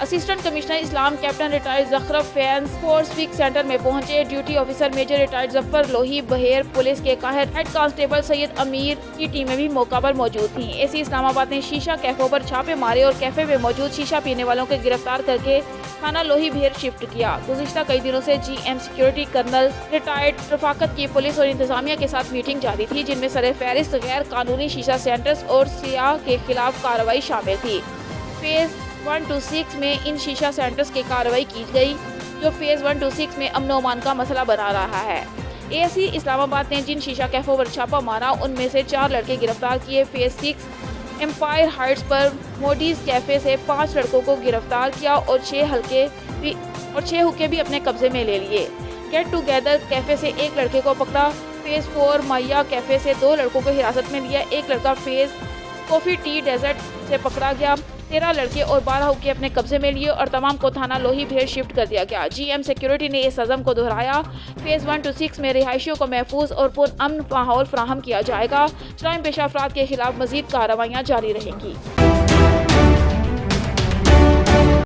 Assistant commissioner Islam captain retired जखरफ फैंस force week centre में पहुंचे। Duty officer major retired Zafar लोही बहेर, पुलिस के काहिर हेड कांस्टेबल सैयद अमीर की टीमें भी मौका पर मौजूद थीं। एसी इस्लामाबाद ने शीशा कैफों पर छापे मारे और कैफे में मौजूद शीशा पीने वालों को गिरफ्तार करके थाना लोही बहेर शिफ्ट किया। गुज़िश्ता कई दिनों से GM security colonel retired Rafaqat की पुलिस और इंतजामिया के साथ मीटिंग जारी थी, जिनमें सरफहरिस्त गैर कानूनी शीशा सेंटर्स और सियाह के खिलाफ कार्रवाई शामिल थी। फेज 1 to 6 में इन शीशा सेंटर्स की कार्रवाई की गई, जो फेज 1 to 6 में अमन अमान का मसला बना रहा है। ASC इस्लामाबाद ने जिन शीशा कैफों पर छापा मारा, उनमें से 4 लड़के गिरफ्तार किए। फेज 6 एम्पायर हाइट्स पर मोडीज कैफे से 5 लड़कों को गिरफ्तार किया और 6 हुक्के भी अपने कब्जे में ले लिए। गेट टुगेदर कैफे से 1 लड़के को पकड़ा। फेज 4 मैया कैफे से 2 लड़कों को हिरासत में लिया। 1 लड़का फेज कॉफी टी डेजर्ट से पकड़ा गया। 13 लड़के और 12 हुक्के अपने कब्जे में लिए और तमाम को थाना लोही बहेर शिफ्ट कर दिया गया। GM सिक्योरिटी ने इस अज़म को दोहराया। फेज 1 to 6 में रिहायशियों को महफूज और पुरअमन माहौल फराहम किया जाएगा। जराइम पेशा अफराद के खिलाफ मजीद कार्रवाइयाँ जारी रहेंगी।